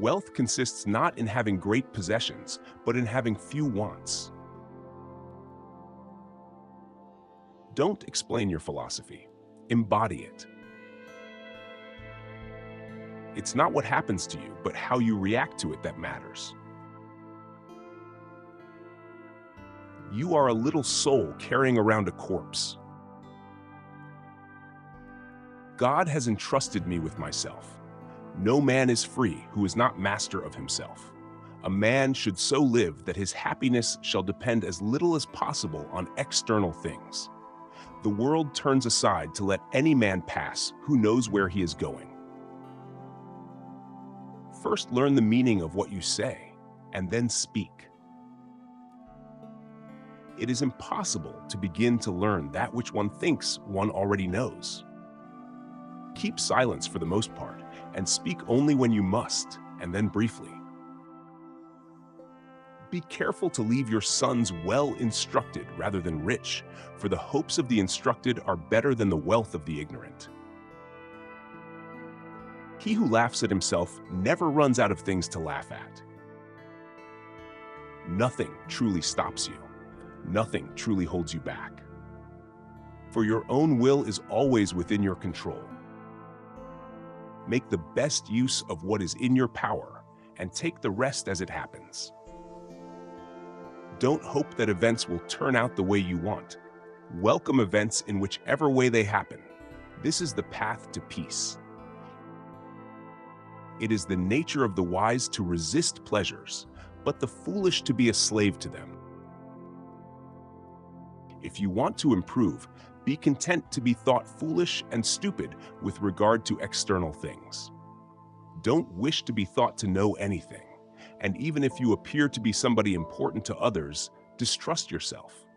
Wealth consists not in having great possessions, but in having few wants. Don't explain your philosophy. Embody it. It's not what happens to you, but how you react to it that matters. You are a little soul carrying around a corpse. God has entrusted me with myself. No man is free who is not master of himself. A man should so live that his happiness shall depend as little as possible on external things. The world turns aside to let any man pass who knows where he is going. First, learn the meaning of what you say, and then speak. It is impossible to begin to learn that which one thinks one already knows. Keep silence for the most part, and speak only when you must, and then briefly. Be careful to leave your sons well instructed rather than rich, for the hopes of the instructed are better than the wealth of the ignorant. He who laughs at himself never runs out of things to laugh at. Nothing truly stops you. Nothing truly holds you back. For your own will is always within your control. Make the best use of what is in your power, and take the rest as it happens. Don't hope that events will turn out the way you want. Welcome events in whichever way they happen. This is the path to peace. It is the nature of the wise to resist pleasures, but the foolish to be a slave to them. If you want to improve, be content to be thought foolish and stupid with regard to external things. Don't wish to be thought to know anything, and even if you appear to be somebody important to others, distrust yourself.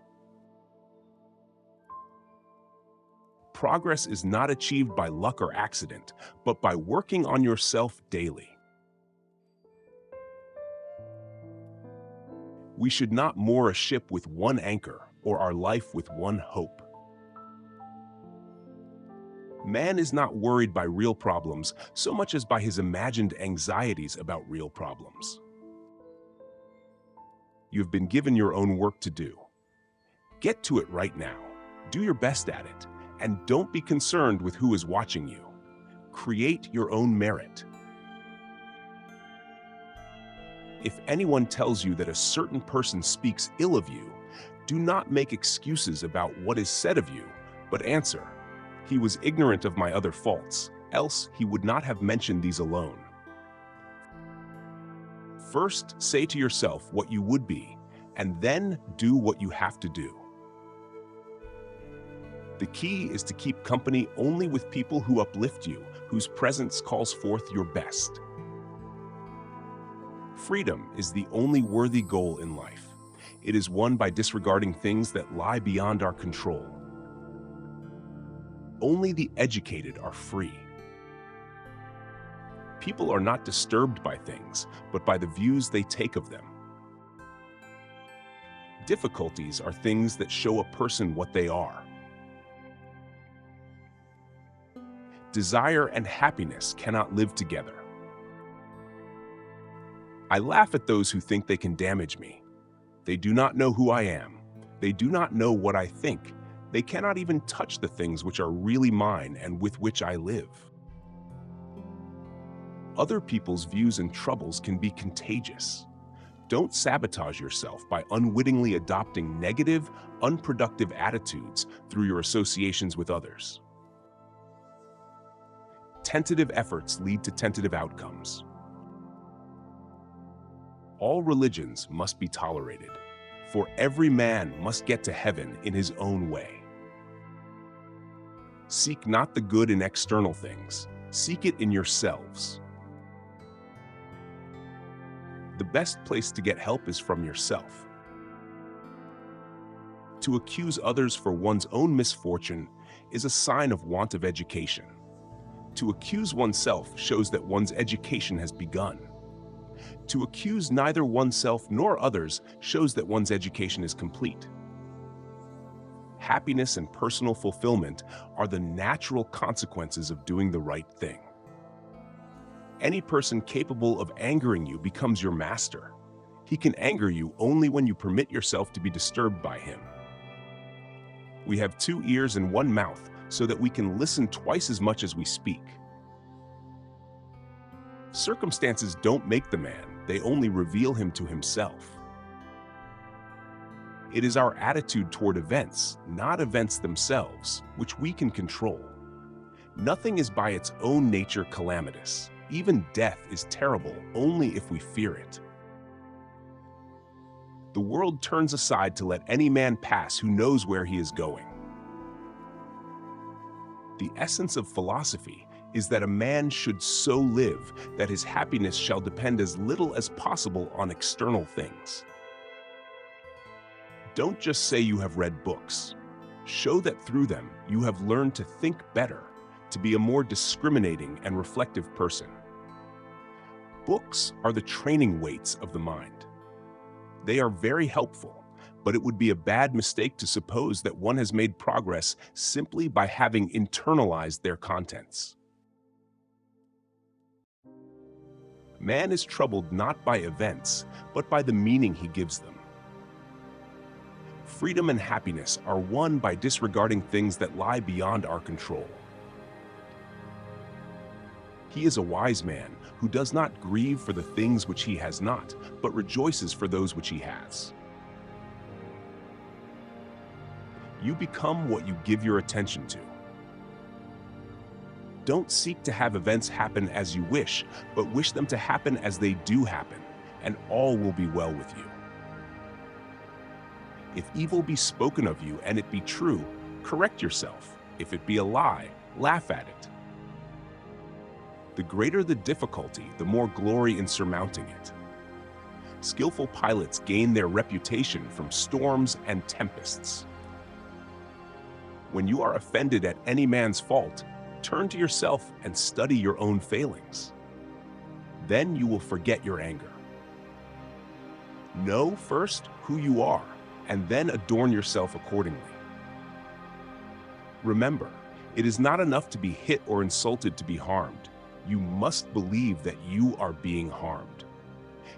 Progress is not achieved by luck or accident, but by working on yourself daily. We should not moor a ship with one anchor, or our life with one hope. Man is not worried by real problems so much as by his imagined anxieties about real problems. You have been given your own work to do. Get to it right now. Do your best at it, and don't be concerned with who is watching you. Create your own merit. If anyone tells you that a certain person speaks ill of you, do not make excuses about what is said of you, but answer, "He was ignorant of my other faults, else he would not have mentioned these alone." First, say to yourself what you would be, and then do what you have to do. The key is to keep company only with people who uplift you, whose presence calls forth your best. Freedom is the only worthy goal in life. It is won by disregarding things that lie beyond our control. Only the educated are free. People are not disturbed by things, but by the views they take of them. Difficulties are things that show a person what they are. Desire and happiness cannot live together. I laugh at those who think they can damage me. They do not know who I am. They do not know what I think. They cannot even touch the things which are really mine and with which I live. Other people's views and troubles can be contagious. Don't sabotage yourself by unwittingly adopting negative, unproductive attitudes through your associations with others. Tentative efforts lead to tentative outcomes. All religions must be tolerated, for every man must get to heaven in his own way. Seek not the good in external things, seek it in yourselves. The best place to get help is from yourself. To accuse others for one's own misfortune is a sign of want of education. To accuse oneself shows that one's education has begun. To accuse neither oneself nor others shows that one's education is complete. Happiness and personal fulfillment are the natural consequences of doing the right thing. Any person capable of angering you becomes your master. He can anger you only when you permit yourself to be disturbed by him. We have 2 ears and 1 mouth so that we can listen twice as much as we speak. Circumstances don't make the man, they only reveal him to himself. It is our attitude toward events, not events themselves, which we can control. Nothing is by its own nature calamitous. Even death is terrible only if we fear it. The world turns aside to let any man pass who knows where he is going. The essence of philosophy is that a man should so live that his happiness shall depend as little as possible on external things. Don't just say you have read books. Show that through them you have learned to think better, to be a more discriminating and reflective person. Books are the training weights of the mind. They are very helpful, but it would be a bad mistake to suppose that one has made progress simply by having internalized their contents. Man is troubled not by events, but by the meaning he gives them. Freedom and happiness are won by disregarding things that lie beyond our control. He is a wise man who does not grieve for the things which he has not, but rejoices for those which he has. You become what you give your attention to. Don't seek to have events happen as you wish, but wish them to happen as they do happen, and all will be well with you. If evil be spoken of you and it be true, correct yourself. If it be a lie, laugh at it. The greater the difficulty, the more glory in surmounting it. Skillful pilots gain their reputation from storms and tempests. When you are offended at any man's fault, turn to yourself and study your own failings. Then you will forget your anger. Know first who you are, and then adorn yourself accordingly. Remember, it is not enough to be hit or insulted to be harmed. You must believe that you are being harmed.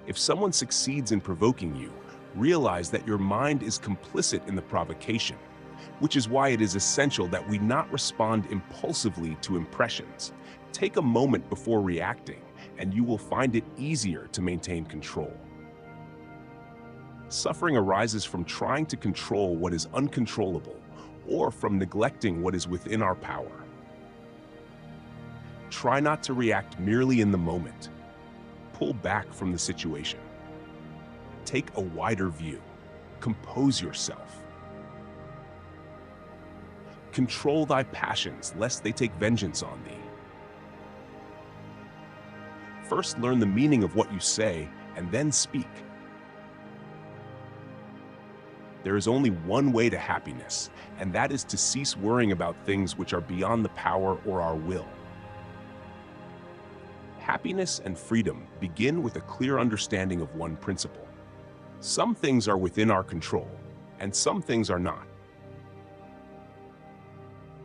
If someone succeeds in provoking you, realize that your mind is complicit in the provocation, which is why it is essential that we not respond impulsively to impressions. Take a moment before reacting, and you will find it easier to maintain control. Suffering arises from trying to control what is uncontrollable, or from neglecting what is within our power. Try not to react merely in the moment. Pull back from the situation. Take a wider view. Compose yourself. Control thy passions, lest they take vengeance on thee. First learn the meaning of what you say, and then speak. There is only one way to happiness, and that is to cease worrying about things which are beyond the power or our will. Happiness and freedom begin with a clear understanding of one principle. Some things are within our control, and some things are not.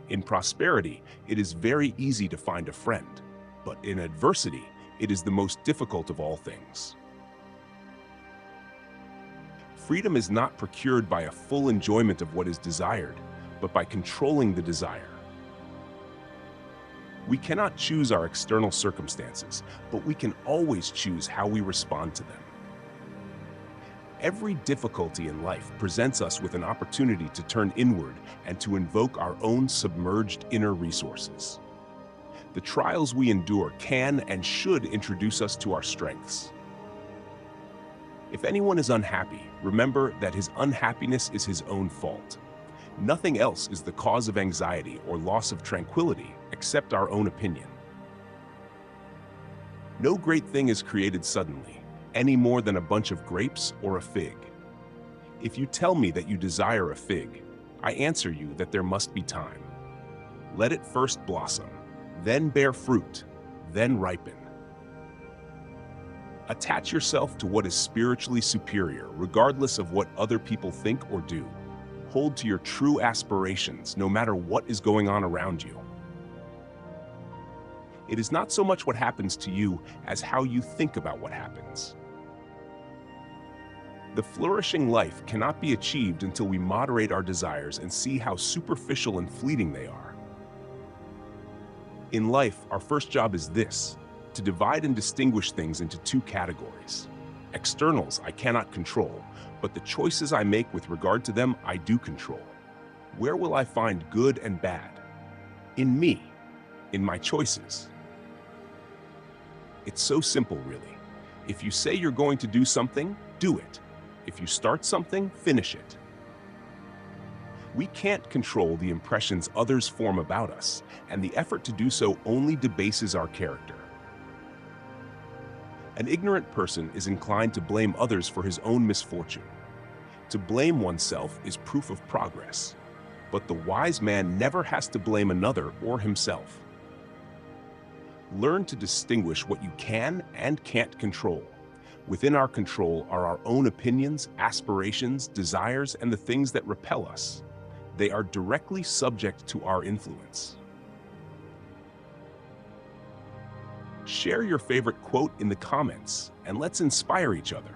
In prosperity, it is very easy to find a friend, but in adversity, it is the most difficult of all things. Freedom is not procured by a full enjoyment of what is desired, but by controlling the desire. We cannot choose our external circumstances, but we can always choose how we respond to them. Every difficulty in life presents us with an opportunity to turn inward and to invoke our own submerged inner resources. The trials we endure can and should introduce us to our strengths. If anyone is unhappy, remember that his unhappiness is his own fault. Nothing else is the cause of anxiety or loss of tranquility except our own opinion. No great thing is created suddenly, any more than a bunch of grapes or a fig. If you tell me that you desire a fig, I answer you that there must be time. Let it first blossom, then bear fruit, then ripen. Attach yourself to what is spiritually superior, regardless of what other people think or do. Hold to your true aspirations, no matter what is going on around you. It is not so much what happens to you as how you think about what happens. The flourishing life cannot be achieved until we moderate our desires and see how superficial and fleeting they are. In life, our first job is this: to divide and distinguish things into two categories. Externals I cannot control, but the choices I make with regard to them I do control. Where will I find good and bad? In me, in my choices. It's so simple, really. If you say you're going to do something, do it. If you start something, finish it. We can't control the impressions others form about us, and the effort to do so only debases our character. An ignorant person is inclined to blame others for his own misfortune. To blame oneself is proof of progress, but the wise man never has to blame another or himself. Learn to distinguish what you can and can't control. Within our control are our own opinions, aspirations, desires, and the things that repel us. They are directly subject to our influence. Share your favorite quote in the comments, and let's inspire each other.